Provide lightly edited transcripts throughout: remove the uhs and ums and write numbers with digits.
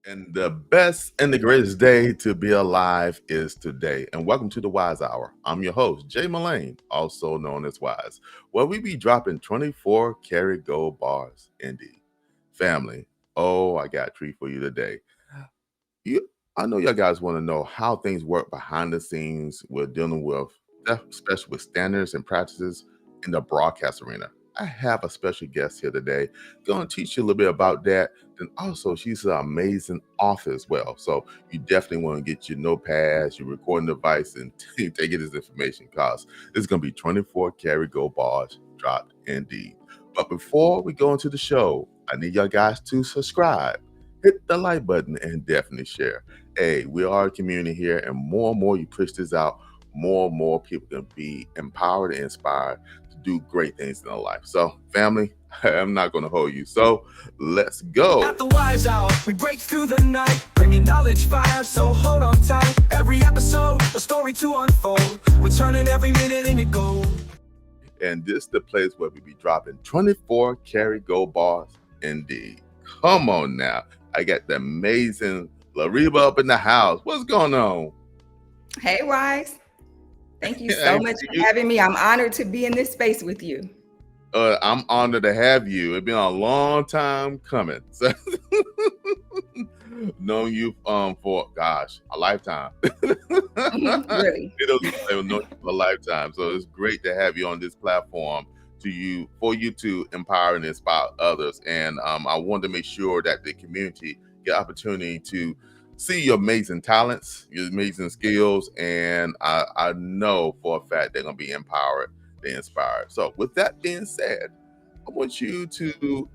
And the best and the greatest day to be alive is today. And welcome to the Wise Hour. I'm your host, Jay Melane, also known as Wise, where we be dropping 24 karat gold bars. Indeed. Family, I got a treat for you today. You, I know y'all guys want to know how things work behind the scenes we're dealing with, especially with standards and practices in the broadcast arena. I have a special guest here today. Going to teach you a little bit about that. And also, she's an amazing author as well. So you definitely want to get your notepads, your recording device, and take this information because it's going to be 24 karat gold bars dropped indeed. But before we go into the show, I need y'all guys to subscribe, hit the like button, and definitely share. Hey, we are a community here, and more you push this out, more people can be empowered and inspired to do great things in their life. So, family, I'm not going to hold you. So, let's go. At the Wise Hour, we break through the night, bringing knowledge fire, so hold on tight. Every episode, a story to unfold. We're turning every minute into gold. And this is the place where we be dropping 24 karat gold bars indeed. Come on now. I got the amazing Loureva up in the house. What's going on? Hey, Wise. Thank you so much for having me. I'm honored to be in this space with you. I'm honored to have you. It's been a long time coming. So, known you for a lifetime. Really? Known you for a lifetime. So it's great to have you on this platform for you to empower and inspire others. And I wanted to make sure that the community get opportunity to see your amazing talents, your amazing skills, and I know for a fact they're gonna be empowered, they're inspired. So with that being said, I want you to,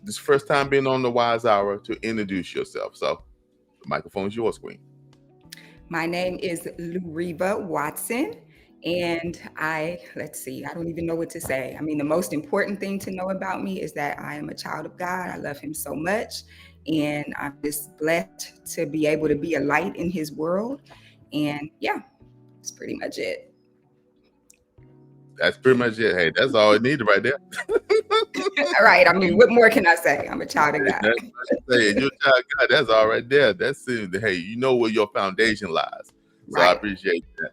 this first time being on the Wise Hour, to introduce yourself. So the microphone is yours, Queen. My name is Loureva Watson, and I don't even know what to say. I mean, the most important thing to know about me is that I am a child of God. I love him so much, and I'm just blessed to be able to be a light in his world. And yeah, that's pretty much it. That's pretty much it. Hey, that's all it needed right there. All right. I mean, what more can I say? I'm a child of God. You're a child of God. That's all right there. That's it. Hey, you know where your foundation lies. So Right. I appreciate that.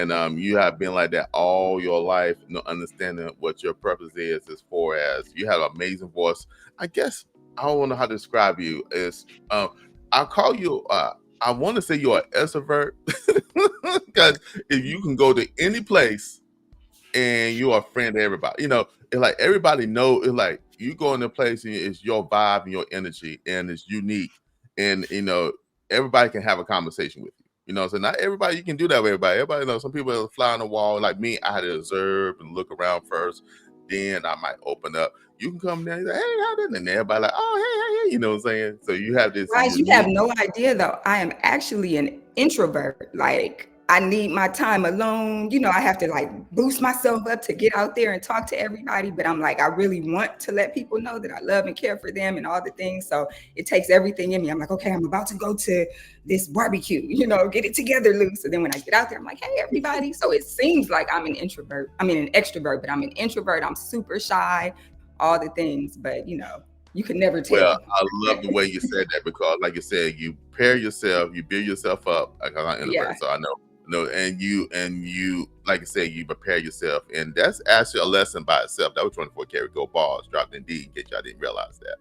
And you have been like that all your life, understanding what your purpose is as far as you have an amazing voice. I guess I don't know how to describe you. I call you I want to say you're an extrovert because if you can go to any place and you're a friend to everybody, it's like everybody know, it's like you go in a place and it's your vibe and your energy and it's unique, and everybody can have a conversation with you. So not everybody you can do that with everybody knows some people fly on the wall. Like me, I had to observe and look around first, then I might open up. You can come down and say, hey, how did, and everybody like, oh, hey, you know what I'm saying? So you have this Guys, you have no idea though. I am actually an introvert. Like, I need my time alone. I have to like boost myself up to get out there and talk to everybody. But I'm like, I really want to let people know that I love and care for them and all the things. So it takes everything in me. I'm like, okay, I'm about to go to this barbecue, get it together, Lou. So then when I get out there, I'm like, hey, everybody. So it seems like I'm an introvert. I mean, an extrovert, but I'm an introvert. I'm super shy, all the things. But, you can never tell. Well, I love the way you said that because, like you said, you pair yourself, you build yourself up. Like I'm an introvert, so I know, and you, like I said, you prepare yourself, and that's actually a lesson by itself. That was 24 karat gold bars dropped indeed. In case y'all didn't realize that.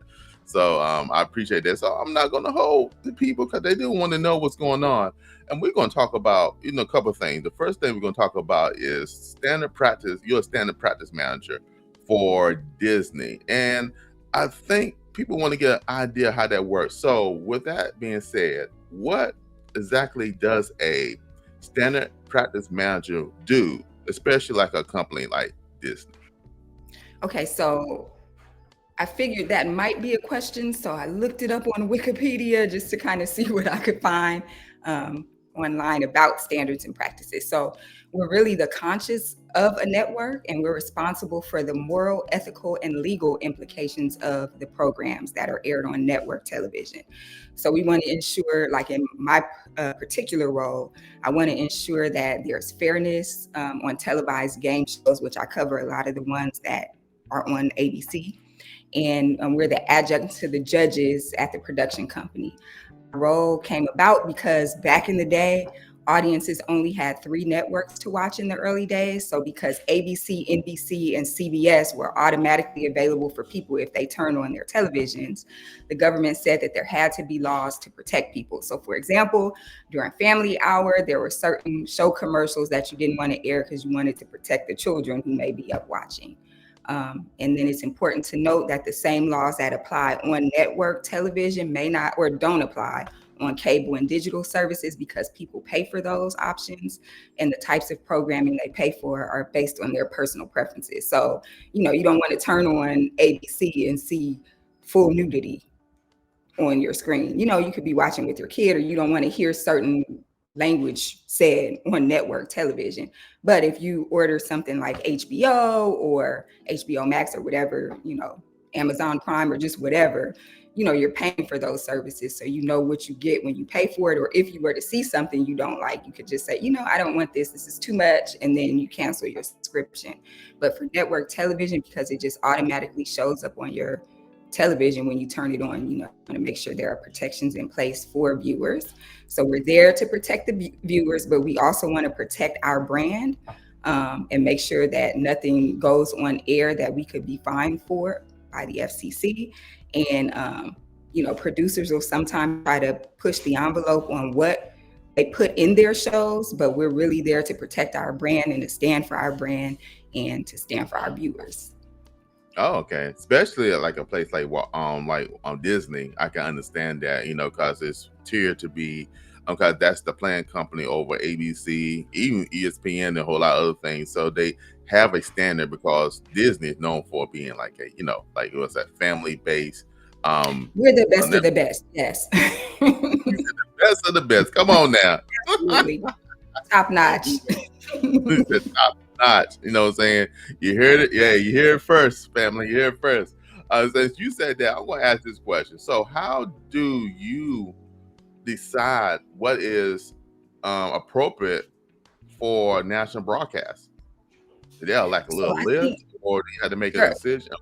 So I appreciate that. So I'm not going to hold the people because they do want to know what's going on, and we're going to talk about a couple of things. The first thing we're going to talk about is standard practice. You're a standard practice manager for Disney, and I think people want to get an idea how that works. So with that being said, what exactly does a standard practice manager do, especially like a company like Disney? Okay, so I figured that might be a question. So I looked it up on Wikipedia just to kind of see what I could find online about standards and practices. So we're really the conscience of a network, and we're responsible for the moral, ethical, and legal implications of the programs that are aired on network television. So we want to ensure, like in my particular role, I want to ensure that there's fairness on televised game shows, which I cover a lot of the ones that are on ABC. and we're the adjunct to the judges at the production company. Role came about because back in the day, audiences only had three networks to watch in the early days. So because ABC, NBC, and CBS were automatically available for people if they turned on their televisions, the government said that there had to be laws to protect people. So for example, during family hour, there were certain show commercials that you didn't want to air because you wanted to protect the children who may be up watching. And then it's important to note that the same laws that apply on network television may not or don't apply on cable and digital services because people pay for those options, and the types of programming they pay for are based on their personal preferences. So, you don't want to turn on ABC and see full nudity on your screen. You could be watching with your kid, or you don't want to hear certain language said on network television. But if you order something like HBO or HBO Max or whatever, Amazon Prime or just whatever, you're paying for those services. So you know what you get when you pay for it. Or if you were to see something you don't like, you could just say, I don't want this. This is too much. And then you cancel your subscription. But for network television, because it just automatically shows up on your television when you turn it on, you want to make sure there are protections in place for viewers. So we're there to protect the viewers, but we also want to protect our brand, and make sure that nothing goes on air that we could be fined for by the FCC. And producers will sometimes try to push the envelope on what they put in their shows, but we're really there to protect our brand and to stand for our brand and to stand for our viewers. Oh, okay. Especially at like a place like Disney, I can understand that, because it's tiered to be, because that's the playing company over ABC, even ESPN, and a whole lot of other things. So they have a standard because Disney is known for being like like it was a family based. We're the best of the best. Yes. The best of the best. Come on now. Absolutely. Top notch. Top notch. You know what I'm saying? You heard it. Yeah, you hear it first, family. You hear it first. Since you said that, I want to ask this question. So how do you decide what is appropriate for national broadcast? Is there like a little list, or do you have to make a decision?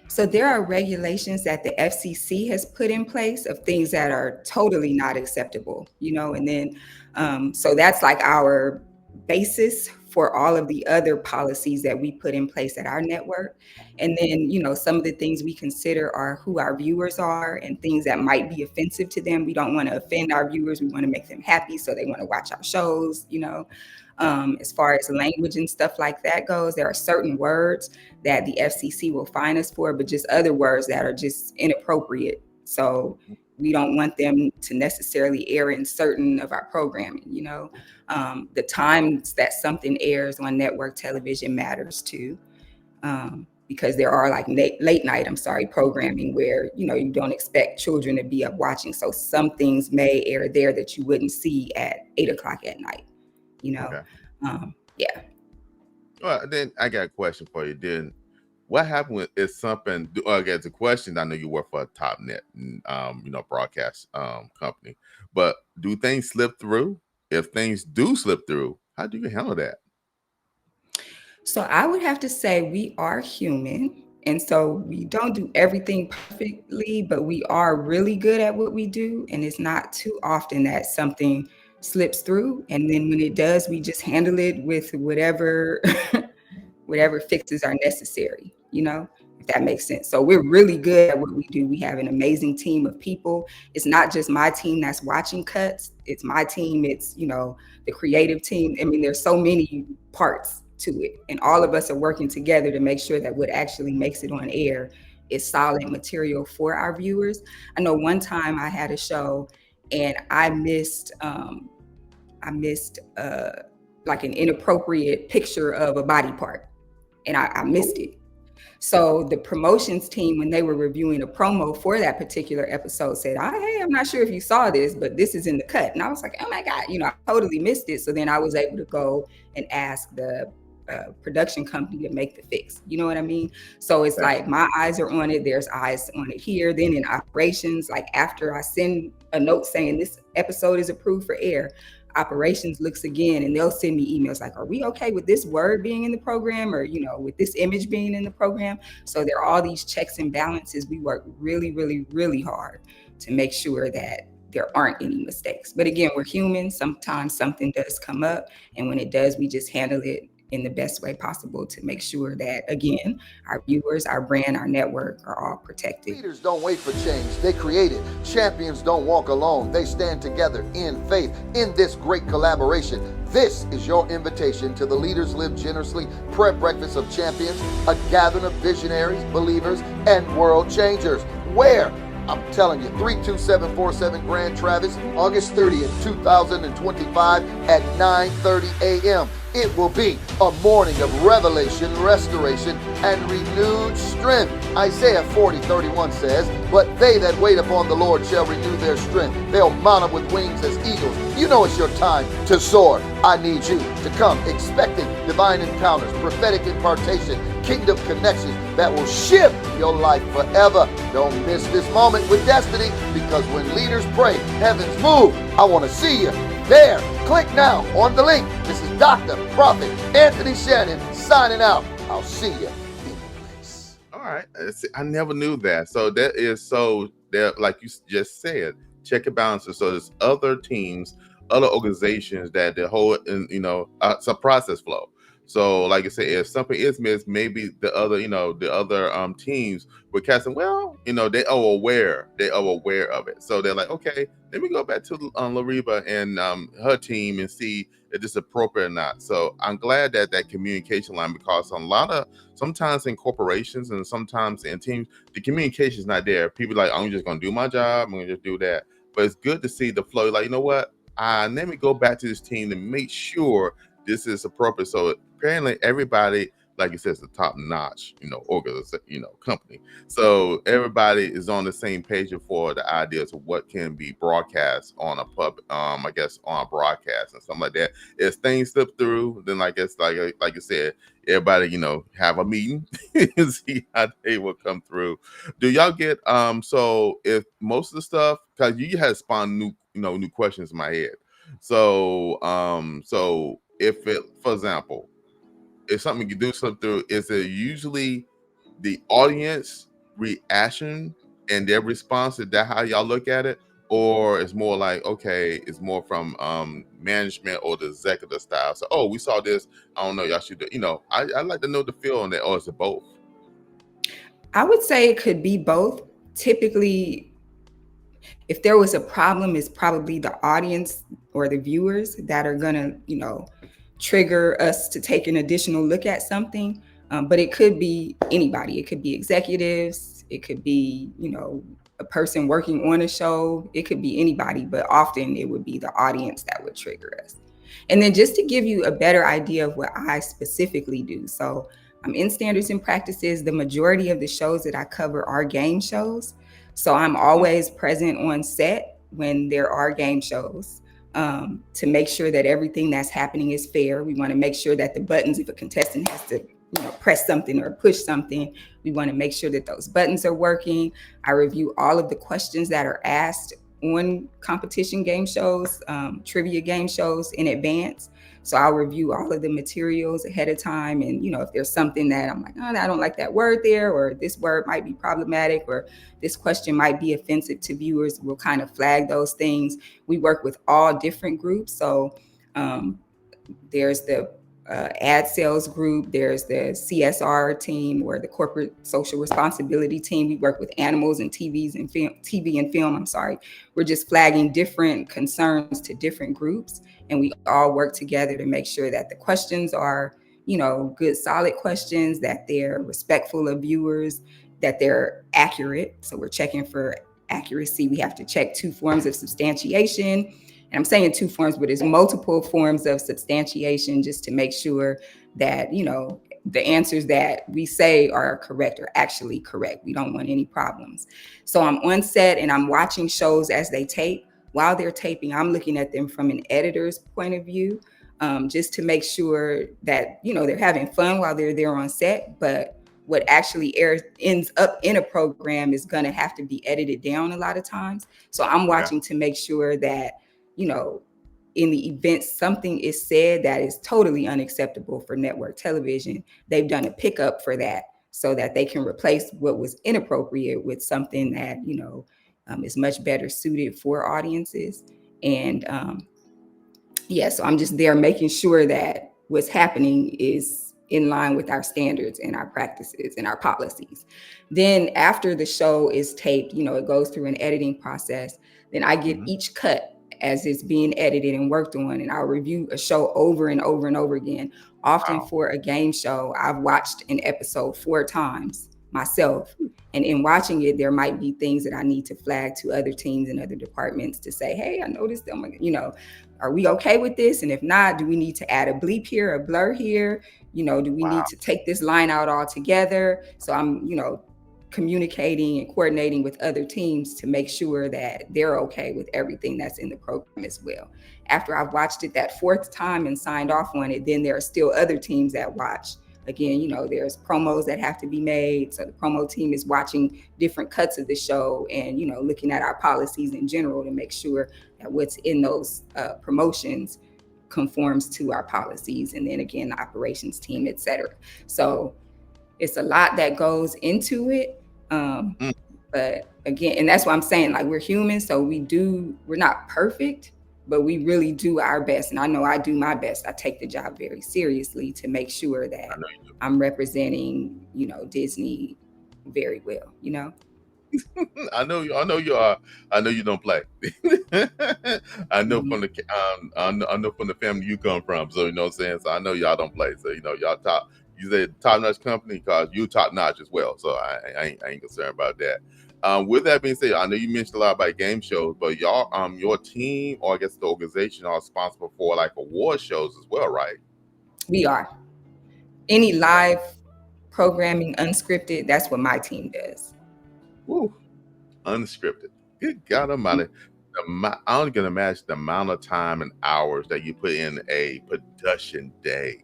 So there are regulations that the FCC has put in place of things that are totally not acceptable, and then so that's like our basis for all of the other policies that we put in place at our network. And then, some of the things we consider are who our viewers are and things that might be offensive to them. We don't want to offend our viewers. We want to make them happy, so they want to watch our shows, As far as language and stuff like that goes, there are certain words that the FCC will fine us for, but just other words that are just inappropriate. So we don't want them to necessarily air in certain of our programming, The times that something airs on network television matters too, because there are like late night, programming where, you don't expect children to be up watching. So some things may air there that you wouldn't see at 8:00 at night, Okay. Yeah. Well, then I got a question for you. Then what happened with is something? It's a question. I know you work for a top net, broadcast company, but do things slip through? If things do slip through, how do you handle that? So I would have to say we are human, and so we don't do everything perfectly, but we are really good at what we do, and it's not too often that something slips through. And then when it does, we just handle it with whatever whatever fixes are necessary, if that makes sense. So we're really good at what we do. We have an amazing team of people. It's not just my team that's watching cuts. It's my team. It's, the creative team. I mean, there's so many parts to it, and all of us are working together to make sure that what actually makes it on air is solid material for our viewers. I know one time I had a show and I missed like an inappropriate picture of a body part, and I missed it. So the promotions team, when they were reviewing a promo for that particular episode, said, hey, I'm not sure if you saw this, but this is in the cut. And I was like, oh my God, I totally missed it. So then I was able to go and ask the production company to make the fix. You know what I mean? So it's like my eyes are on it. There's eyes on it here. Then in operations, like after I send a note saying this episode is approved for air, operations looks again, and they'll send me emails like, are we okay with this word being in the program, or with this image being in the program? So there are all these checks and balances. We work really, really, really hard to make sure that there aren't any mistakes. But again, we're human. Sometimes something does come up, and when it does, we just handle it in the best way possible to make sure that, again, our viewers, our brand, our network are all protected. Leaders don't wait for change, they create it. Champions don't walk alone, they stand together in faith in this great collaboration. This is your invitation to the Leaders Live Generously Prep Breakfast of Champions, a gathering of visionaries, believers, and world changers. Where? I'm telling you, 32747 Grand Traverse, August 30th, 2025 at 9:30 a.m. It will be a morning of revelation, restoration, and renewed strength. Isaiah 40:31 says, but they that wait upon the Lord shall renew their strength. They'll mount up with wings as eagles. You know it's your time to soar. I need you to come expecting divine encounters, prophetic impartation, kingdom connections that will shift your life forever. Don't miss this moment with destiny, because when leaders pray, heavens move. I want to see you there. Click now on the link. This is Dr. Prophet Anthony Shannon signing out. I'll see you in the place. All right. I never knew that. So that is there, like you just said, check and balances. So there's other teams, other organizations that the whole, it's a process flow. So, like I said, if something is missed, maybe the other teams were casting. Well, they are aware. They are aware of it. So they're like, okay, let me go back to Loureva and her team and see if this is appropriate or not. So I'm glad that communication line, because sometimes in corporations and sometimes in teams, the communication is not there. People are like, I'm just gonna do my job. I'm gonna just do that. But it's good to see the flow. Like, you know what? Let me go back to this team to make sure this is appropriate. So apparently everybody, like you said, is a top-notch, organization, company. So everybody is on the same page for the ideas of what can be broadcast on a on a broadcast and something like that. As things slip through, then I guess like you said, everybody, have a meeting and see how they will come through. Do y'all get so if most of the stuff, because you had spawned new questions in my head. So if it, for example, if something you do slip through, is it usually the audience reaction and their response? Is that how y'all look at it? Or it's more like, okay, it's more from management or the executive style. So, oh, we saw this. I don't know. Y'all should, I'd like to know the feel on that. Or is it both? I would say it could be both. Typically, if there was a problem, it's probably the audience or the viewers that are going to, trigger us to take an additional look at something. But it could be anybody. It could be executives. It could be, a person working on a show. It could be anybody, but often it would be the audience that would trigger us. And then just to give you a better idea of what I specifically do. So I'm in standards and practices. The majority of the shows that I cover are game shows. So I'm always present on set when there are game shows. To make sure that everything that's happening is fair. We want to make sure that the buttons, if a contestant has to press something or push something, we want to make sure that those buttons are working. I review all of the questions that are asked on competition game shows, trivia game shows in advance. So I'll review all of the materials ahead of time. And, if there's something that I'm like, oh, I don't like that word there, or this word might be problematic, or this question might be offensive to viewers, we'll kind of flag those things. We work with all different groups. So there's the ad sales group, there's the CSR team, or the corporate social responsibility team. We work with animals and TV and film. We're just flagging different concerns to different groups, and we all work together to make sure that the questions are, good, solid questions, that they're respectful of viewers, that they're accurate. So we're checking for accuracy. We have to check 2 forms of substantiation. And I'm saying 2 forms, but there's multiple forms of substantiation just to make sure that, the answers that we say are correct are actually correct. We don't want any problems. So I'm on set and I'm watching shows as they tape. While they're taping, I'm looking at them from an editor's point of view, just to make sure that, they're having fun while they're there on set. But what actually ends up in a program is going to have to be edited down a lot of times. So I'm watching to make sure that, in the event something is said that is totally unacceptable for network television, they've done a pickup for that so that they can replace what was inappropriate with something that, is much better suited for audiences. And yeah, so I'm just there making sure that what's happening is in line with our standards and our practices and our policies. Then after the show is taped, it goes through an editing process. Then I get Mm-hmm. each cut as it's being edited and worked on, and I'll review a show over and over and over again. Often Wow. for a game show, I've watched an episode 4 times myself. And in watching it, there might be things that I need to flag to other teams and other departments to say, hey, I noticed them, are we okay with this? And if not, do we need to add a bleep here, a blur here? Do we Wow. need to take this line out altogether? So I'm, communicating and coordinating with other teams to make sure that they're okay with everything that's in the program as well. After I've watched it that 4th time and signed off on it, then there are still other teams that watch. Again, there's promos that have to be made. So the promo team is watching different cuts of the show and, looking at our policies in general to make sure that what's in those promotions conforms to our policies. And then again, the operations team, et cetera. So it's a lot that goes into it. Mm. But again, and that's why I'm saying, like, we're human. So we're not perfect, but we really do our best. And I know I do my best. I take the job very seriously to make sure I that know you I'm representing, Disney very well, do. I know you are. I know you don't play. I know Mhm. from the I know from the family you come from. So you know what I'm saying. So I know y'all don't play. So y'all top. You said top notch company because you top notch as well. So I ain't concerned about that. With that being said, I know you mentioned a lot about game shows, but y'all your team or I guess the organization are responsible for like award shows as well, right? We are. Any live programming, unscripted, that's what my team does. Woo. Unscripted. Good God Almighty. I don't can imagine the amount of time and hours that you put in a production day.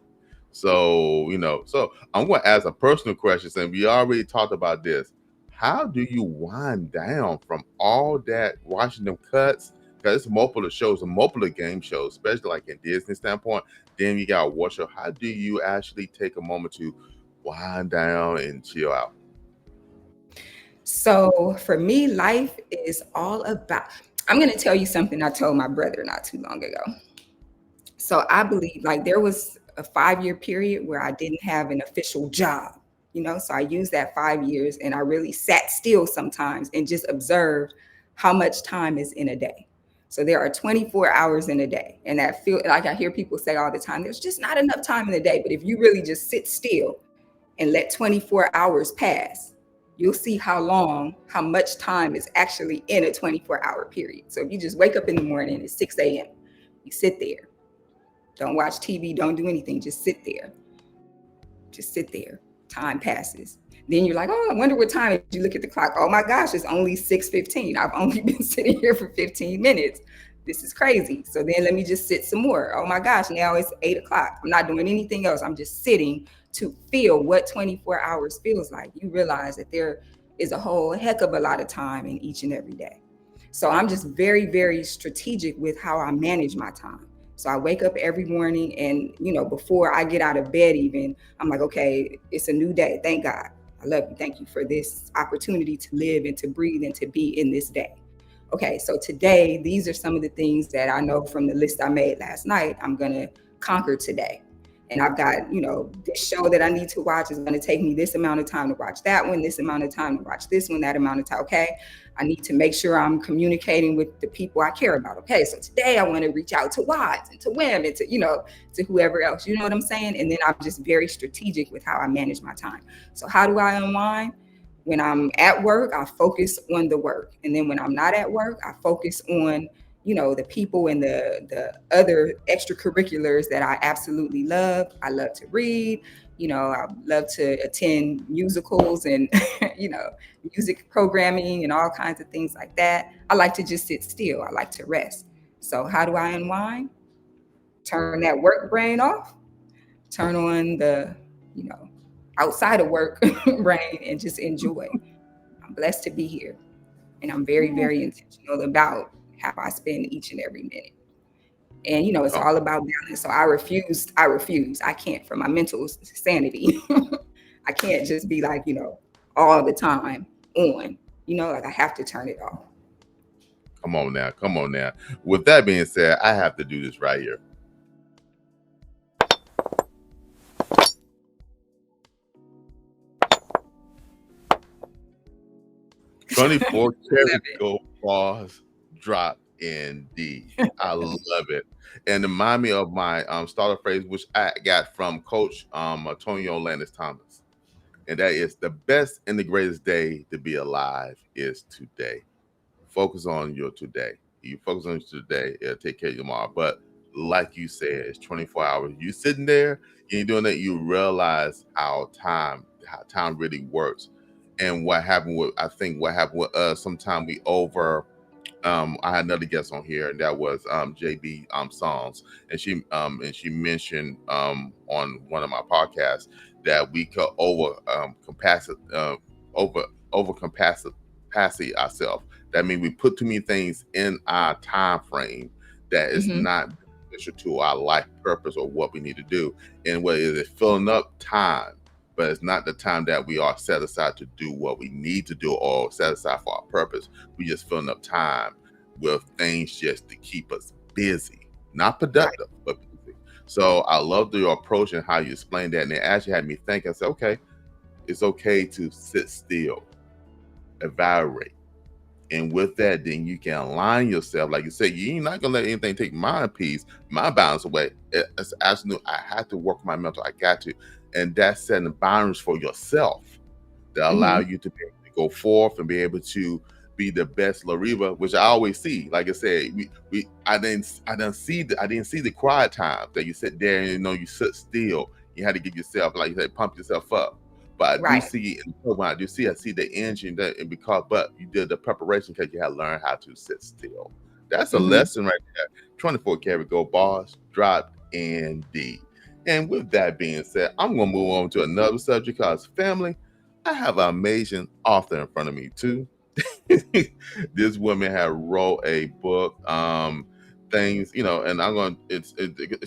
So, so I'm going to ask a personal question. And we already talked about this. How do you wind down from all that watching them cuts? Because it's multiple shows and multiple game shows, especially like in Disney standpoint. Then you got a war show. How do you actually take a moment to wind down and chill out? So for me, life is all about, I'm going to tell you something I told my brother not too long ago. So I believe, like, there was a 5-year period where I didn't have an official job, so I used that 5 years and I really sat still sometimes and just observed how much time is in a day. So there are 24 hours in a day. And that feel like I hear people say all the time, there's just not enough time in the day. But if you really just sit still and let 24 hours pass, you'll see how much time is actually in a 24-hour period. So if you just wake up in the morning at 6 a.m., you sit there, don't watch TV, don't do anything, just sit there. Just sit there. Time passes. Then you're like, oh, I wonder what time. You look at the clock. Oh my gosh, it's only 6:15. I've only been sitting here for 15 minutes. This is crazy. So then let me just sit some more. Oh my gosh, now it's 8 o'clock. I'm not doing anything else. I'm just sitting to feel what 24 hours feels like. You realize that there is a whole heck of a lot of time in each and every day. So I'm just very, very strategic with how I manage my time. So I wake up every morning and, before I get out of bed even, I'm like, okay, it's a new day. Thank God. I love you. Thank you for this opportunity to live and to breathe and to be in this day. Okay, so today, these are some of the things that I know from the list I made last night I'm going to conquer today. And I've got, this show that I need to watch is going to take me this amount of time to watch that one, this amount of time to watch this one, that amount of time. Okay, I need to make sure I'm communicating with the people I care about. Okay, so today I want to reach out to Watts and to Wim and to whoever else. You know what I'm saying? And then I'm just very strategic with how I manage my time. So how do I unwind? When I'm at work, I focus on the work. And then when I'm not at work, I focus on, the people and the other extracurriculars that I absolutely love. I love to read, I love to attend musicals and, music programming and all kinds of things like that. I like to just sit still. I like to rest. So how do I unwind? Turn that work brain off, turn on the, outside of work brain and just enjoy. I'm blessed to be here. And I'm very, very intentional about how I spend each and every minute. And it's Oh, all about balance. So I refuse. I can't, for my mental sanity. I can't just be like, all the time on, like I have to turn it off. come on now. Come on now. With that being said, I have to do this right here. 24 Love karat it. gold bars drop indeed. I love it. And remind me of my starter phrase, which I got from Coach Antonio Landis Thomas. And that is, the best and the greatest day to be alive is today. Focus on your today. You focus on your today, it'll take care of you tomorrow. But like you said, it's 24 hours. You sitting there, you ain't doing that, you realize how time really works. And what happened with, I think what happened with us, sometimes we over I had another guest on here, and that was JB Songs, and she mentioned on one of my podcasts that we could over capacity ourselves. That means we put too many things in our time frame that is Hmm. not beneficial to our life purpose or what we need to do. And what is it? Filling up time, but it's not the time that we are set aside to do what we need to do or set aside for our purpose. We just filling up time with things just to keep us busy, not Right. productive, but busy. So I love your approach and how you explained that. And it actually had me think, I said, okay, it's okay to sit still, evaluate. And with that, then you can align yourself. Like you said, you ain't not gonna let anything take my peace, my balance away. It's absolute. I have to work my mental. I got to, and that's setting boundaries for yourself that allow Hmm. you to be able to go forth and be able to be the best Loureva, which I always see. Like I said, I didn't see the quiet times that you sit there and you sit still. You had to get yourself, like you said, pump yourself up. But I do Right. see in the program, I see the engine that, and but you did the preparation because you had to learn how to sit still. That's a Hmm. lesson right there. 24 karat gold bars dropped indeed. And with that being said, I'm gonna move on to another subject because family, I have an amazing author in front of me too. This woman had wrote a book, things, and I'm going. It's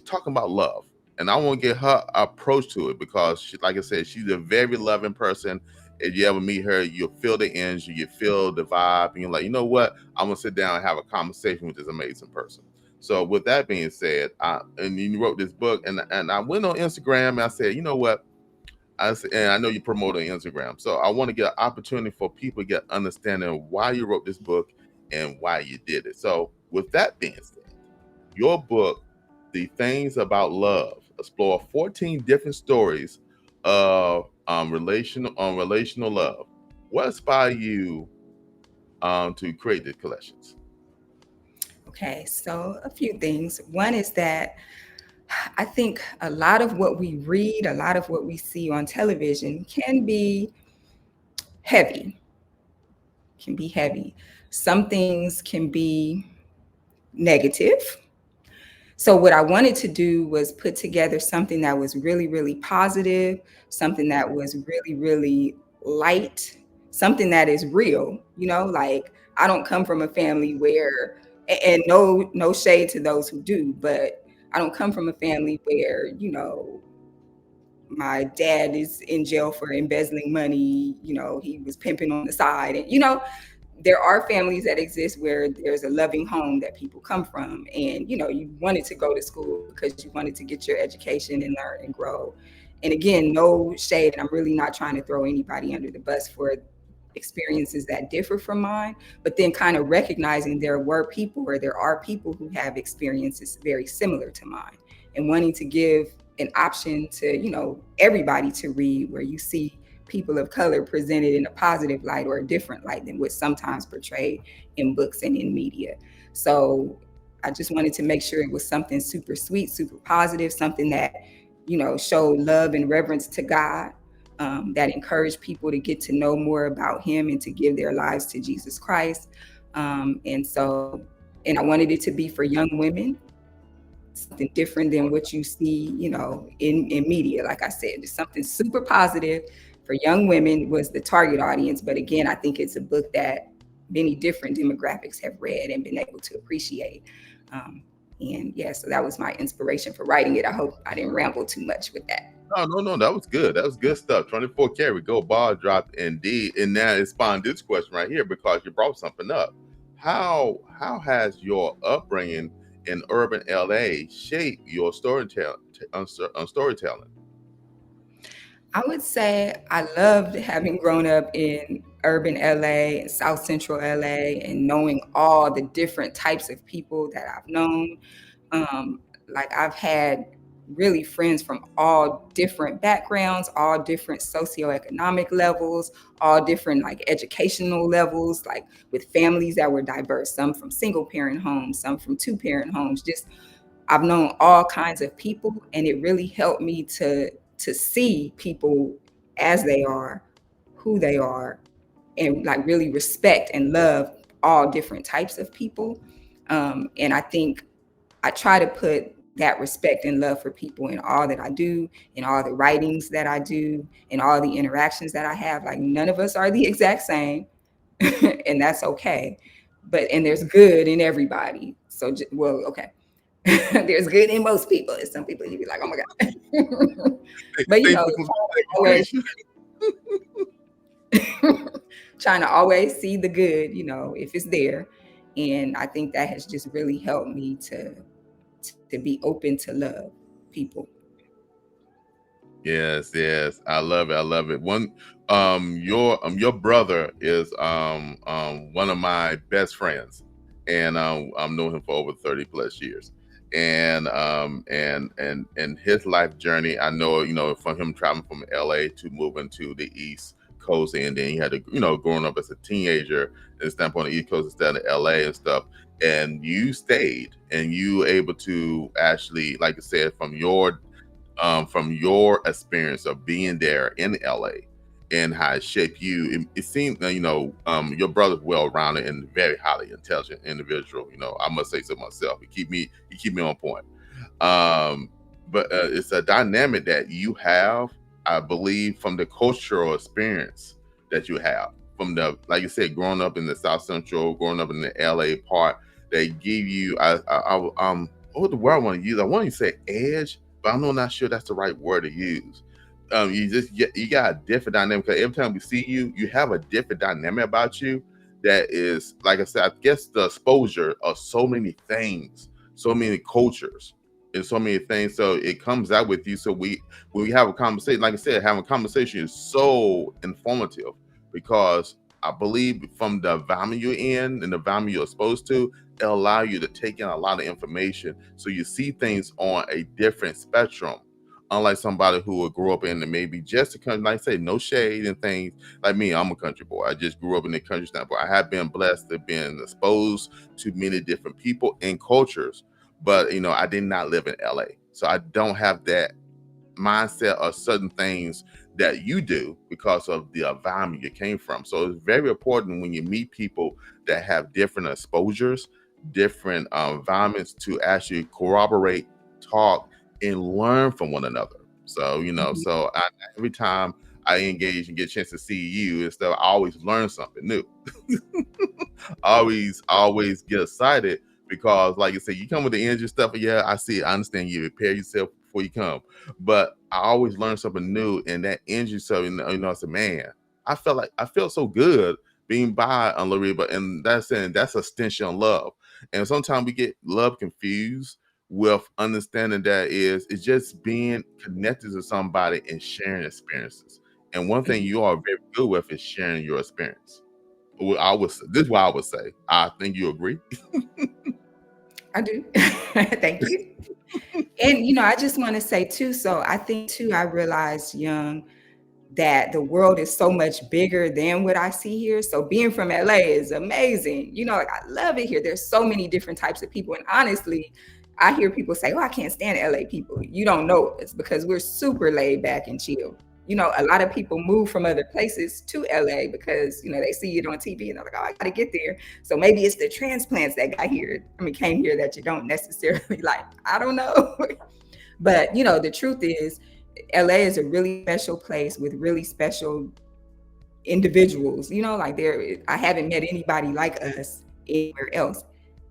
talking about love, and I want to get her approach to it because, she, like I said, she's a very loving person. If you ever meet her, you'll feel the energy, you feel the vibe, and you're like, you know what? I'm gonna sit down and have a conversation with this amazing person. So, with that being said, and you wrote this book, and I went on Instagram and I said, you know what? And I know you promote on Instagram, so I want to get an opportunity for people to get understanding of why you wrote this book and why you did it. So, with that being said, your book, "The Things About Love," explore 14 different stories of relational love. What inspired you to create the collections? Okay. So a few things. One is that I think a lot of what we read, a lot of what we see on television can be heavy, can be heavy. Some things can be negative. So what I wanted to do was put together something that was really, really positive, something that was really, really light, something that is real. Like I don't come from a family where, and no shade to those who do, but I don't come from a family where, my dad is in jail for embezzling money, he was pimping on the side. And there are families that exist where there's a loving home that people come from, and you wanted to go to school because you wanted to get your education and learn and grow. And again, no shade, and I'm really not trying to throw anybody under the bus for experiences that differ from mine, but then kind of recognizing there are people who have experiences very similar to mine, and wanting to give an option to everybody to read, where you see people of color presented in a positive light or a different light than what's sometimes portrayed in books and in media. So I just wanted to make sure it was something super sweet, super positive, something that showed love and reverence to God, that encouraged people to get to know more about Him and to give their lives to Jesus Christ. And I wanted it to be for young women, something different than what you see, in media. Like I said, just something super positive for young women was the target audience. But again, I think it's a book that many different demographics have read and been able to appreciate. Um, And yeah, so that was my inspiration for writing it. I hope I didn't ramble too much with that. No, that was good. That was good stuff. 24 karat gold ball drop indeed. And now it spawned this question right here because you brought something up. How has your upbringing in urban LA shaped your storytelling? I would say I loved having grown up in urban LA and South Central LA and knowing all the different types of people that I've known. Like I've had really friends from all different backgrounds, all different socioeconomic levels, all different like educational levels, like with families that were diverse, some from single parent homes, some from two parent homes. Just I've known all kinds of people, and it really helped me to see people as they are, who they are, and like really respect and love all different types of people. And I think I try to put that respect and love for people in all that I do, in all the writings that I do, in all the interactions that I have. Like none of us are the exact same, and that's okay. But and there's good in everybody. So well, okay. There's good in most people. And some people you be like, oh my God. But Thank you for that, always Carisha. trying to always see the good, if it's there. And I think that has just really helped me to be open to love people. Yes, I love it. I love it. Your brother is one of my best friends, and I've known him for over 30 plus years. And his life journey, I know, from him traveling from LA to moving to the East Coast, and then he had to, growing up as a teenager and standpoint on the East Coast instead of LA and stuff. And you stayed, and you were able to actually, like I said, from your experience of being there in LA and how it shaped you. It seems that your brother's well-rounded and very highly intelligent individual. I must say so myself. He keep me on point. But it's a dynamic that you have, I believe, from the cultural experience that you have from the, like you said, growing up in the South Central, growing up in the LA part. They give you, what the word I want to use? I want to say edge, but I'm not sure that's the right word to use. You got a different dynamic. Because every time we see you, you have a different dynamic about you that is, like I said, I guess the exposure of so many things, so many cultures, and so many things. So it comes out with you. So when we have a conversation, like I said, having a conversation is so informative because I believe from the environment you're in and the environment you're exposed to, it'll allow you to take in a lot of information. So you see things on a different spectrum. Unlike somebody who would grow up in maybe just a country, like I say, no shade and things. Like me, I'm a country boy. I just grew up in the country standpoint. I have been blessed to been exposed to many different people and cultures, but I did not live in LA. So I don't have that mindset of certain things that you do because of the environment you came from. So it's very important when you meet people that have different exposures, different environments, to actually corroborate, talk, and learn from one another. So Mhm. every time I engage and get a chance to see you and stuff, I always learn something new. Always get excited because, like you said, you come with the energy stuff. Yeah, I see it. I understand you prepare yourself before you come, but I always learn something new, and that energy. So I said, man, I felt so good being by on Loureva, and that's a stench on love. And sometimes we get love confused with understanding that it's just being connected to somebody and sharing experiences. And one thing Mhm. you are very good with is sharing your experience. This is what I would say. I think you agree. I do. Thank you. And I just want to say too, so I think too, I realized young that the world is so much bigger than what I see here. So being from LA is amazing. Like I love it here. There's so many different types of people. And honestly, I hear people say, oh, I can't stand LA people. You don't know us because we're super laid back and chill. A lot of people move from other places to LA because, they see it on TV and they're like, oh, I got to get there. So maybe it's the transplants that came here that you don't necessarily like. I don't know. But, the truth is, LA is a really special place with really special individuals. Like I haven't met anybody like us anywhere else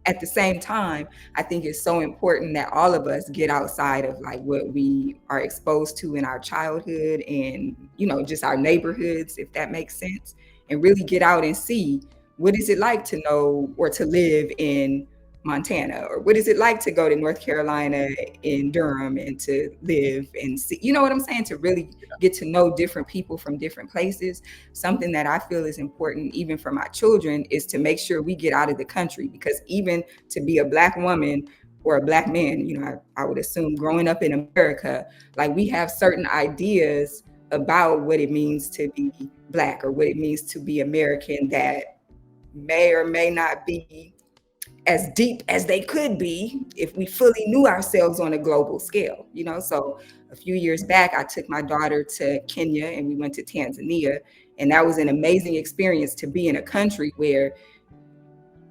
at the same time, I think it's so important that all of us get outside of like what we are exposed to in our childhood and, just our neighborhoods, if that makes sense, and really get out and see what is it like to know or to live in Montana, or what is it like to go to North Carolina in Durham and to live and see, you know what I'm saying? To really get to know different people from different places. Something that I feel is important, even for my children, is to make sure we get out of the country, because even to be a Black woman or a Black man, I would assume growing up in America, like we have certain ideas about what it means to be Black or what it means to be American that may or may not be as deep as they could be if we fully knew ourselves on a global scale. So a few years back, I took my daughter to Kenya and we went to Tanzania, and that was an amazing experience to be in a country where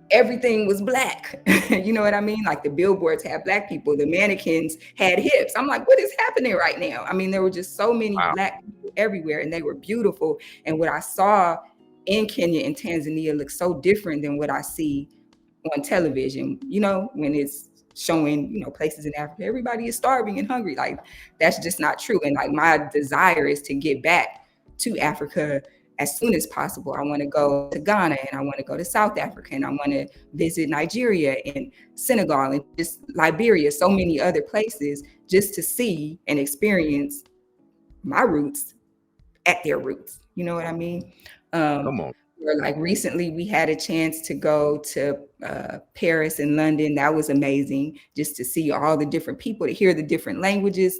everything was Black. You know what I mean? Like the billboards had Black people, the mannequins had hips. I'm like, what is happening right now? I mean, there were just so many Black people everywhere, and they were beautiful. And what I saw in Kenya and Tanzania looks so different than what I see on television, when it's showing, places in Africa, everybody is starving and hungry. Like, that's just not true. And like, my desire is to get back to Africa as soon as possible. I want to go to Ghana, and I want to go to South Africa, and I want to visit Nigeria and Senegal and just Liberia, so many other places, just to see and experience my roots at their roots. You know what I mean? Come on. Or like recently we had a chance to go to Paris and London. That was amazing, just to see all the different people, to hear the different languages,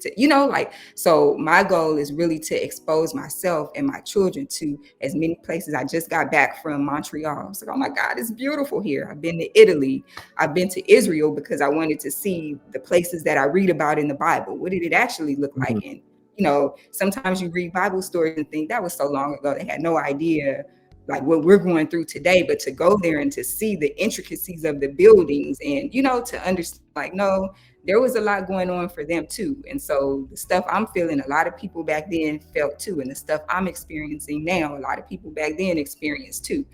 so my goal is really to expose myself and my children to as many places. I just got back from Montreal. I was like, oh my God, it's beautiful here. I've been to Italy. I've been to Israel because I wanted to see the places that I read about in the Bible. What did it actually look like? And, sometimes you read Bible stories and think that was so long ago. They had no idea like what we're going through today, but to go there and to see the intricacies of the buildings and, to understand, like, no, there was a lot going on for them too. And so the stuff I'm feeling, a lot of people back then felt too. And the stuff I'm experiencing now, a lot of people back then experienced too.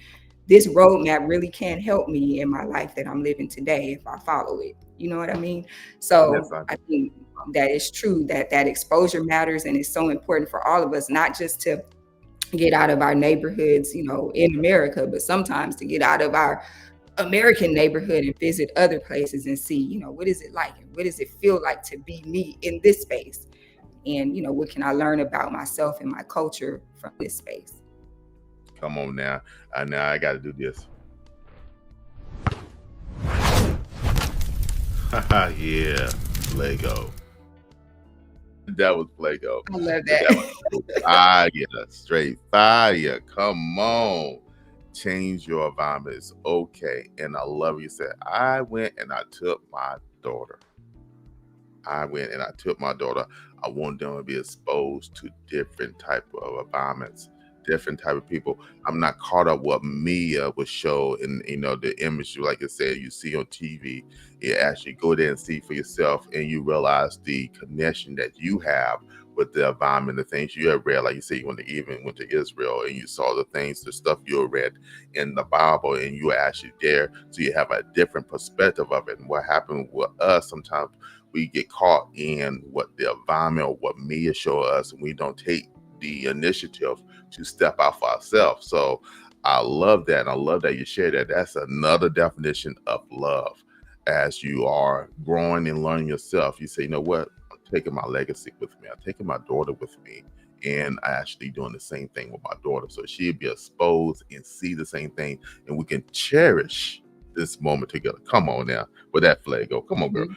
This roadmap really can help me in my life that I'm living today if I follow it. You know what I mean? So yes, I think that it's true that exposure matters, and it's so important for all of us, not just to get out of our neighborhoods, in America, but sometimes to get out of our American neighborhood and visit other places and see, what is it like and what does it feel like to be me in this space? And, what can I learn about myself and my culture from this space? Come on now. Now I got to do this. Yeah, Lego. That was Lego. I love that. Fire, straight fire. Come on. Change your environment. It's okay. And I love you said, I went and I took my daughter. I want them to be exposed to different type of environments, different type of people. I'm not caught up what media would show in, the image, like I said, you see on TV. You actually go there and see for yourself, and you realize the connection that you have with the environment, the things you have read. Like you say, you went to Israel and you saw the things, the stuff you read in the Bible, and you were actually there. So you have a different perspective of it. And what happened with us, sometimes we get caught in what the environment or what media show us, and we don't take the initiative to step out for ourselves. So I love that. And I love that you share that. That's another definition of love. As you are growing and learning yourself, you say, you know what? I'm taking my legacy with me. I'm taking my daughter with me. And I actually doing the same thing with my daughter. So she'll be exposed and see the same thing. And we can cherish this moment together. Come on now. With that flag go. Come on, girl.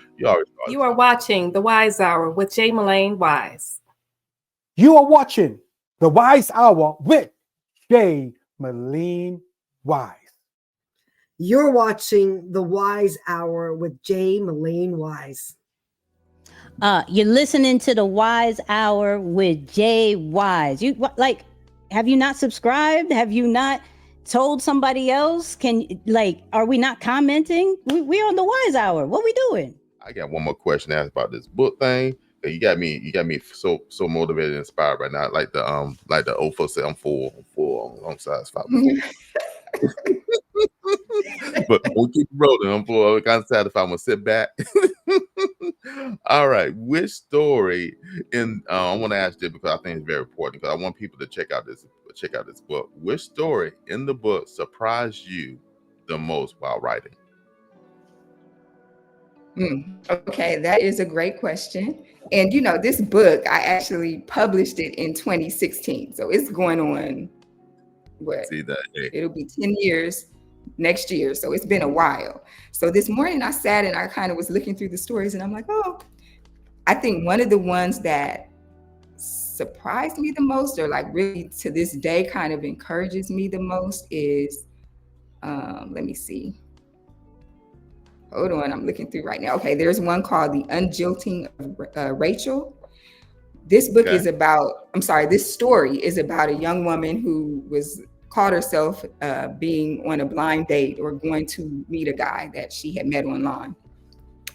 You are watching The Wise Hour with J. Melane Wise. You are watching The Wise Hour with J. Melane Wise. You're watching The Wise Hour with J. Melane Wise. You're listening to The Wise Hour with Jay Wise. Have you not subscribed? Have you not told somebody else? Are we not commenting? We're on The Wise Hour. What we doing? I got one more question to ask about this book thing. You got me so motivated and inspired right now. Like the old folks say, I'm full on size 5. But we'll keep rolling. I'm kind of satisfied. I'm gonna sit back. All right. Which story in I want to ask this because I think it's very important because I want people to check out this book. Which story in the book surprised you the most while writing? Okay, that is a great question. And this book, I actually published it in 2016. So it's going on what? See that? Hey, It'll be 10 years next year. So it's been a while. So this morning I sat and I kind of was looking through the stories and I'm like, oh, I think one of the ones that surprised me the most, or like really to this day kind of encourages me the most, is let me see. Hold on, I'm looking through right now. Okay, there's one called The Unjilting of Rachel. This book okay. is about, I'm sorry, this story is about a young woman who caught herself being on a blind date or going to meet a guy that she had met online,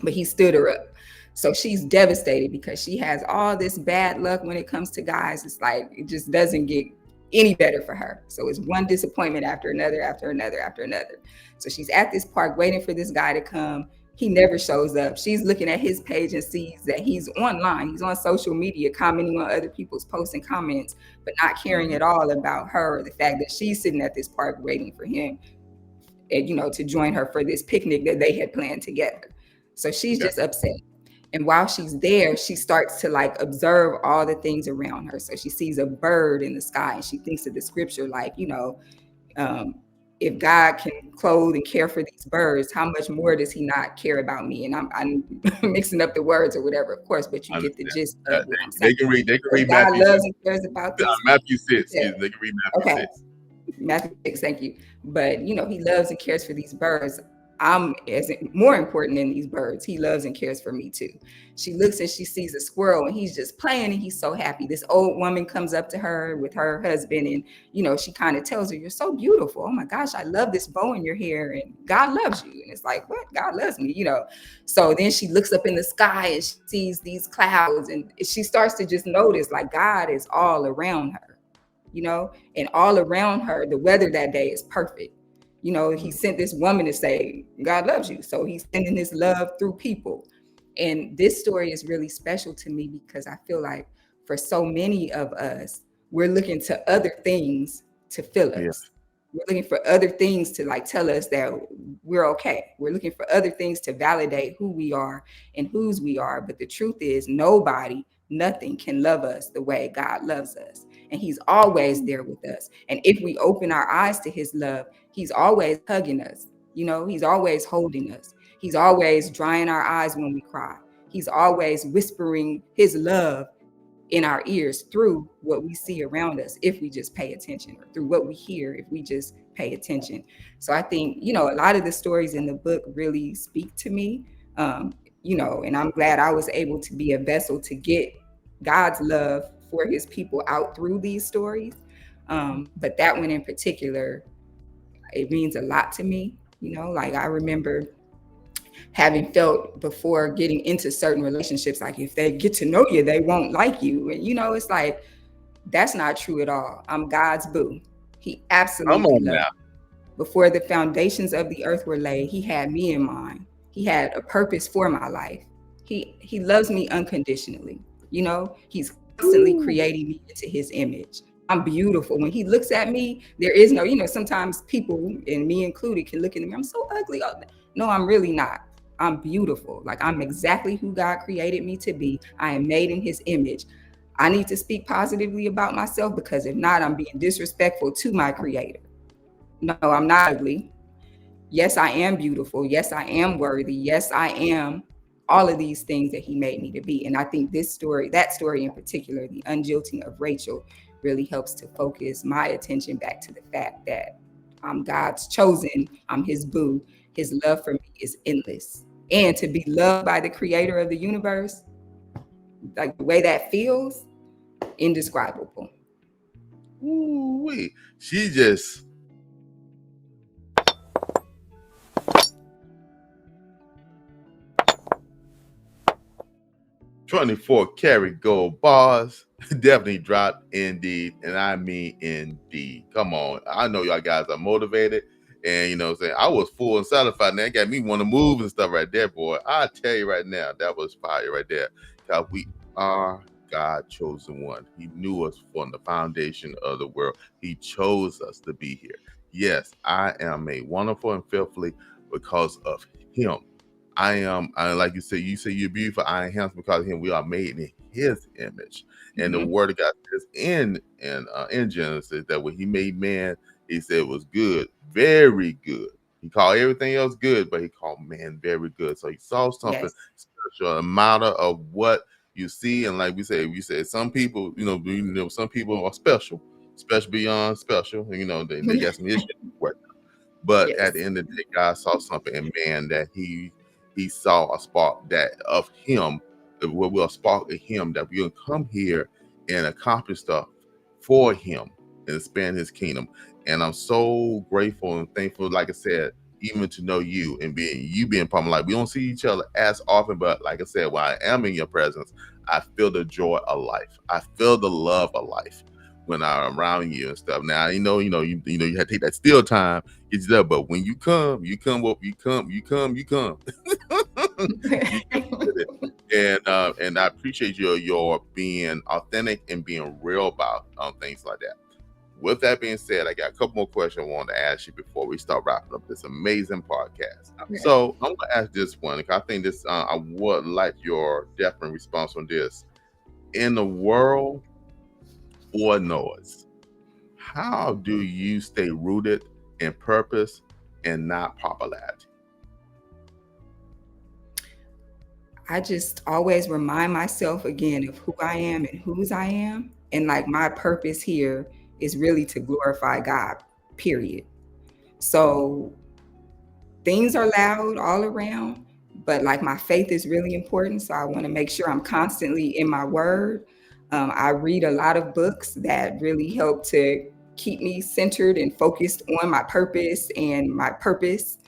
but he stood her up. So she's devastated because she has all this bad luck when it comes to guys. It's like, it just doesn't get any better for her. So it's one disappointment after another, after another, after another. So she's at this park waiting for this guy to come. He never shows up. She's looking at his page and sees that he's online. He's on social media commenting on other people's posts and comments, but not caring at all about her or the fact that she's sitting at this park waiting for him, and, to join her for this picnic that they had planned together. So she's just upset. And while she's there, she starts to like observe all the things around her. So she sees a bird in the sky and she thinks of the scripture, like, if God can clothe and care for these birds, how much more does he not care about me? And I'm mixing up the words or whatever, of course, but you get the gist of what I'm saying. They can read God Matthew loves 6. and cares about this. Matthew 6. Yeah. They can read Matthew 6. Matthew 6, thank you. But he loves and cares for these birds. I'm more important than these birds. He loves and cares for me too. She looks and she sees a squirrel and he's just playing and he's so happy. This old woman comes up to her with her husband and she kind of tells her, "You're so beautiful. Oh my gosh, I love this bow in your hair and God loves you." And it's like, what? God loves me, So then she looks up in the sky and she sees these clouds and she starts to just notice like God is all around her, and all around her, the weather that day is perfect. He sent this woman to say, God loves you. So he's sending his love through people. And this story is really special to me because I feel like for so many of us, we're looking to other things to fill us. Yeah. We're looking for other things to like tell us that we're okay. We're looking for other things to validate who we are and whose we are. But the truth is nothing can love us the way God loves us. And he's always there with us. And if we open our eyes to his love, he's always hugging us. He's always holding us. He's always drying our eyes when we cry. He's always whispering his love in our ears through what we see around us, if we just pay attention, or through what we hear, if we just pay attention. So I think, a lot of the stories in the book really speak to me, and I'm glad I was able to be a vessel to get God's love for his people out through these stories. But that one in particular, it means a lot to me. Like I remember having felt before getting into certain relationships, like if they get to know you, they won't like you. And, it's like, that's not true at all. I'm God's boo. He absolutely loves me. Before the foundations of the earth were laid, he had me in mind. He had a purpose for my life. He loves me unconditionally. He's constantly creating me into his image. I'm beautiful. When he looks at me, there is no, sometimes people, and me included, can look at me, I'm so ugly. No, I'm really not. I'm beautiful. Like I'm exactly who God created me to be. I am made in his image. I need to speak positively about myself because if not, I'm being disrespectful to my creator. No, I'm not ugly. Yes, I am beautiful. Yes, I am worthy. Yes, I am all of these things that he made me to be. And I think that story in particular, The Unjilting of Rachel, really helps to focus my attention back to the fact that I'm God's chosen. I'm his boo. His love for me is endless. And to be loved by the creator of the universe, like the way that feels, indescribable. Ooh-wee. She just 24 karat gold bars definitely dropped indeed, and I mean indeed. Come on, I know y'all guys are motivated, and you know what I'm saying, I was full and satisfied. That got me want to move and stuff right there, boy. I tell you right now, that was fire right there. Cause we are God chosen one. He knew us from the foundation of the world. He chose us to be here. Yes, I am made wonderful and fearfully because of Him. Like you say you're beautiful. I am handsome because of Him. We are made in His image, and the Word of God says in Genesis that when He made man, He said it was good, very good. He called everything else good, but He called man very good. So He saw something Yes. special, a matter of what you see, and like we said some people, some people are special, special beyond special. They got some issues. But at the Yes. end of the day, God saw something in man that he saw a spark that of Him, where we'll spark of Him that we'll come here and accomplish stuff for Him and expand His kingdom. And I'm so grateful and thankful, like I said, even to know you and being part of my life. We don't see each other as often, but like I said, when I am in your presence, I feel the joy of life. I feel the love of life when I'm around you and stuff. Now, you have to take that still time, get you there. But when you come, you come. You come. You come with it. And I appreciate your being authentic and being real about things like that. With that being said, I got a couple more questions I wanted to ask you before we start wrapping up this amazing podcast. Okay. So I'm gonna ask this one because I think this I would like your definite response on this. In the world or noise, how do you stay rooted in purpose and not popularity? I just always remind myself again of who I am and whose I am. And like my purpose here is really to glorify God, period. So things are loud all around, but like my faith is really important. So I want to make sure I'm constantly in my word. I read a lot of books that really help to keep me centered and focused on my purpose and my purpose.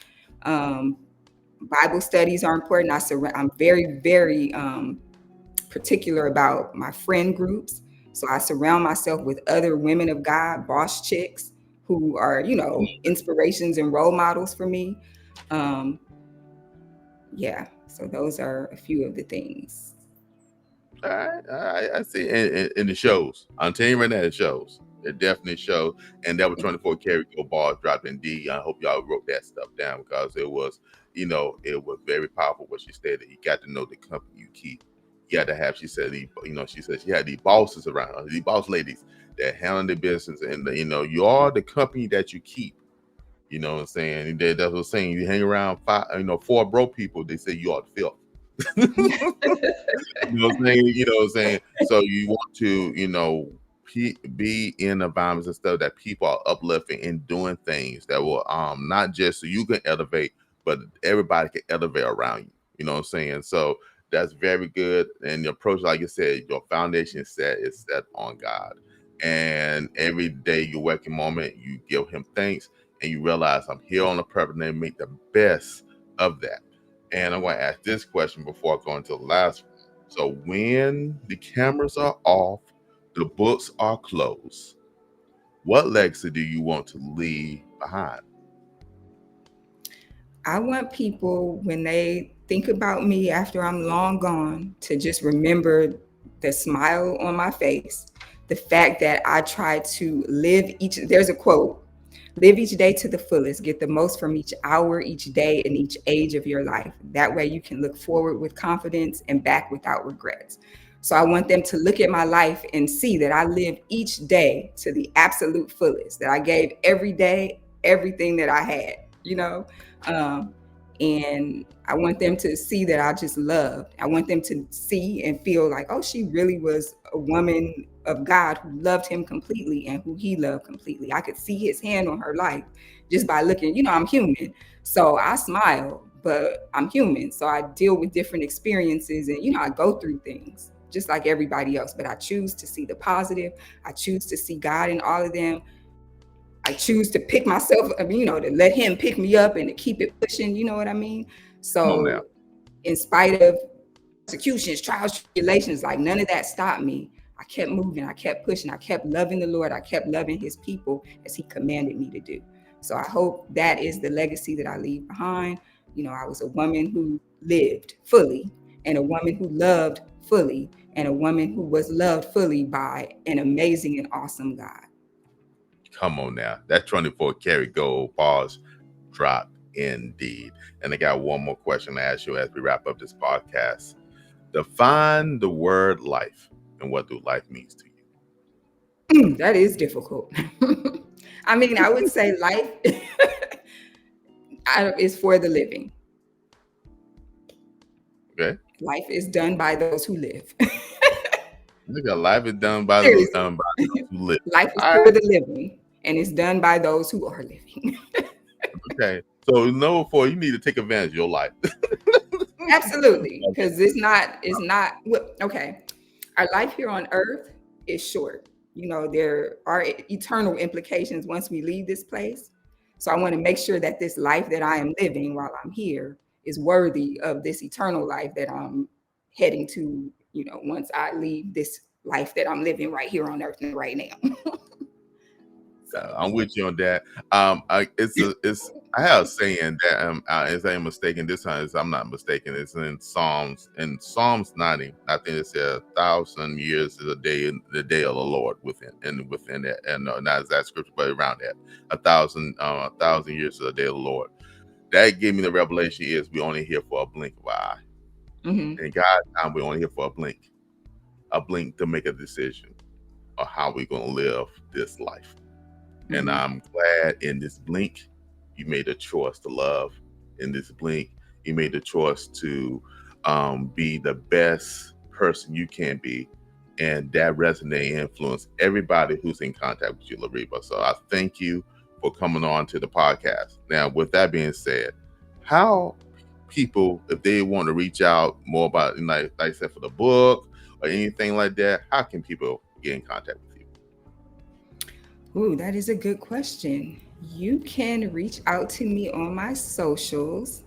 Um, Bible studies are important. I'm very, very particular about my friend groups. So I surround myself with other women of God, boss chicks, who are, inspirations and role models for me. Um, yeah, so those are a few of the things. All right, I see. And it shows. I'm telling you right now, it shows. It definitely shows. And that was 24 karat gold bars dropped in D. I hope y'all wrote that stuff down because it was very powerful what she stated. You got to know the company you keep. You got to have, she said she had these bosses around her, these boss ladies that handle the business. And, you are the company that you keep. You know what I'm saying? That's what I'm saying. You hang around four broke people, they say you are the filth. You know what I'm saying? You know what I'm saying? So you want to, be in environments and stuff that people are uplifting and doing things that will not just so you can elevate, but everybody can elevate around you. You know what I'm saying? So that's very good. And the approach, like you said, your foundation is set on God. And every day your working moment, you give Him thanks and you realize I'm here on the purpose and make the best of that. And I'm going to ask this question before I go into the last one. So when the cameras are off, the books are closed, what legacy do you want to leave behind? I want people, when they think about me after I'm long gone, to just remember the smile on my face, the fact that I try to there's a quote, live each day to the fullest, get the most from each hour, each day, and each age of your life. That way you can look forward with confidence and back without regrets. So I want them to look at my life and see that I live each day to the absolute fullest, that I gave every day everything that I had, Um, and I want them to see that I just loved. I want them to see and feel like, oh, she really was a woman of God who loved Him completely and who He loved completely. I could see His hand on her life just by looking. I'm human. So I smile, but I'm human. So I deal with different experiences and, I go through things just like everybody else. But I choose to see the positive. I choose to see God in all of them. I choose to pick myself, to let Him pick me up and to keep it pushing, you know what I mean? Come on now. So in spite of persecutions, trials, tribulations, like none of that stopped me. I kept moving, I kept pushing, I kept loving the Lord, I kept loving his people as he commanded me to do. So I hope that is the legacy that I leave behind. You know, I was a woman who lived fully, and a woman who loved fully, and a woman who was loved fully by an amazing and awesome God. Come on now. That 24 karat gold bars drop indeed. And I got one more question to ask you as we wrap up this podcast. Define the word life, and what do life means to you? That is difficult. I mean, I would say life is for the living. Okay. Life is done by those who live. Look at life is done by Seriously. those who live. Life is All for right. the living, and it's done by those who are living. Okay. So number 4, you need to take advantage of your life. Absolutely, because it's not okay. Our life here on earth is short. You know, there are eternal implications once we leave this place. So I want to make sure that this life that I am living while I'm here is worthy of this eternal life that I'm heading to, you know, once I leave this life that I'm living right here on earth right now. I'm with you on that. I have a saying that as I am mistaken, this time I'm not mistaken. It's in Psalms 90. I think it says 1,000 years is the day of the Lord within that, and not exact scripture, but around that, 1,000 years is the day of the Lord. That gave me the revelation is we only here for a blink of an eye, and God's time we're only here for a blink to make a decision of how we're gonna live this life. And I'm glad in this blink, you made a choice to love. In this blink, you made the choice to be the best person you can be. And that resonate and influence everybody who's in contact with you, Loureva. So I thank you for coming on to the podcast. Now, with that being said, how people, if they want to reach out more about, like I said, for the book or anything like that, how can people get in contact with you? Ooh, that is a good question. You can reach out to me on my socials.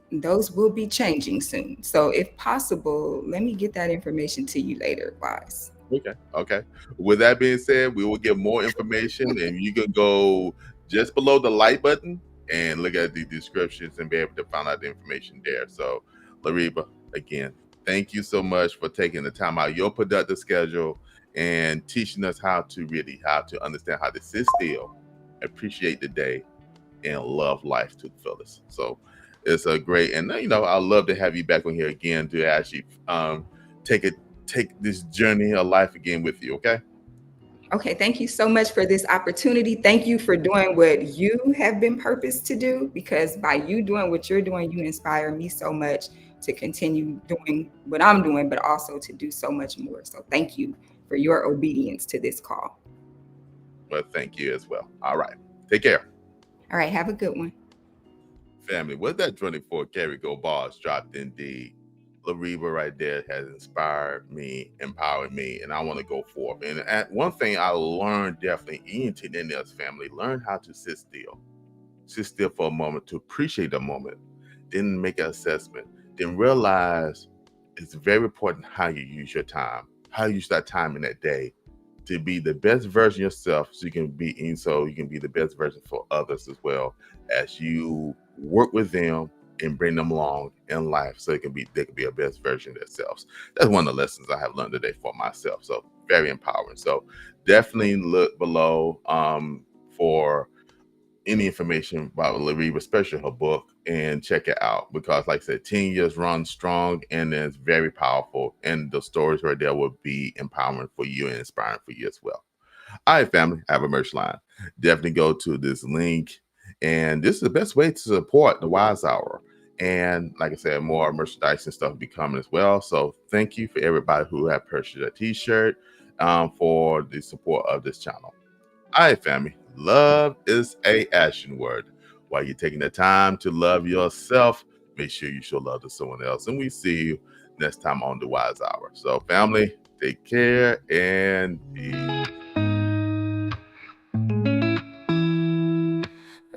Those will be changing soon. So if possible, let me get that information to you later, Wise. Okay. With that being said, we will get more information, and you can go just below the like button and look at the descriptions and be able to find out the information there. So, Loureva, again, thank you so much for taking the time out of your productive schedule and teaching us how to understand how to sit still, appreciate the day, and love life to the fullest. So it's a great, and I love to have you back on here again to actually take this journey of life again with you. Okay, thank you so much for this opportunity. Thank you for doing what you have been purposed to do, because by you doing what you're doing, you inspire me so much to continue doing what I'm doing, but also to do so much more. So thank you for your obedience to this call. Well, thank you as well. All right. Take care. All right, have a good one. Family, with that 24 karat gold bars dropped indeed. Loureva right there has inspired me, empowered me, and I want to go forth. And one thing I learned definitely in this family, learn how to sit still. Sit still for a moment to appreciate the moment, then make an assessment, then realize it's very important how you use your time, how you use that time in that day to be the best version of yourself, so you can be the best version for others as well, as you work with them and bring them along in life, so they can be a best version of themselves. That's one of the lessons I have learned today for myself. So very empowering. So definitely look below for any information about Loureva, especially her book, and check it out, because like I said, 10 years run strong, and it's very powerful, and the stories right there will be empowering for you and inspiring for you as well. All right, family, I have a merch line. Definitely go to this link, and this is the best way to support the Wise Hour. And like I said, more merchandise and stuff will be coming as well. So thank you for everybody who have purchased a t-shirt for the support of this channel. All right, family, love is a action word. While you're taking the time to love yourself, make sure you show love to someone else. And we see you next time on the Wise Hour. So family, take care and peace.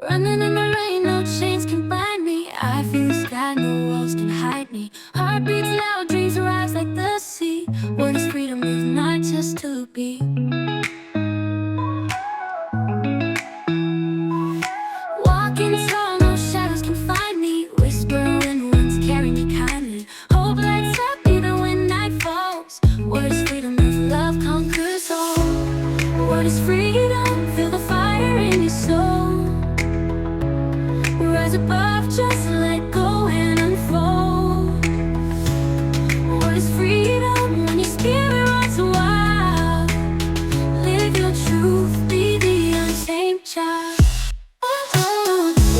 Running in the rain, no chains can bind me. I feel the sky, no walls can hide me. Heart beats loud, dreams rise like the sea. What is freedom if not just to be? Walking tall, no shadows can find me. Whisper when winds carry me kindly. Hope lights up even when night falls. What is freedom if love conquers all? What is freedom? Feel the fire in your soul. Rise above, just let go and unfold. What is freedom? When your spirit runs wild. Live your truth, be the untamed child.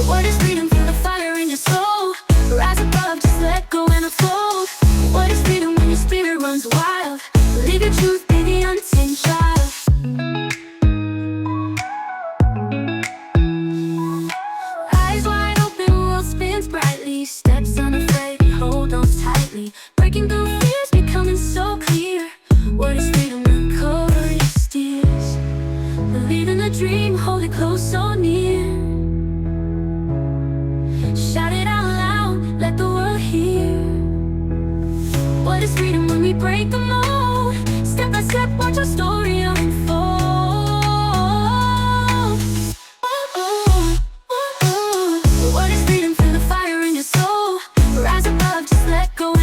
What is freedom? Feel the fire in your soul. Rise above, just let go and unfold. What is freedom when your spirit runs wild? Live your truth, be the untamed child. Eyes wide open, world spins brightly. Steps unafraid, hold on tightly. Breaking through fears, becoming so clear. What is freedom when courage steers? Believe in the dream, hold it close, so near. Shout it out loud, let the world hear. What is freedom when we break the mold? Step by step, watch our story unfold. What is freedom? Feel the fire in your soul. Rise above, just let go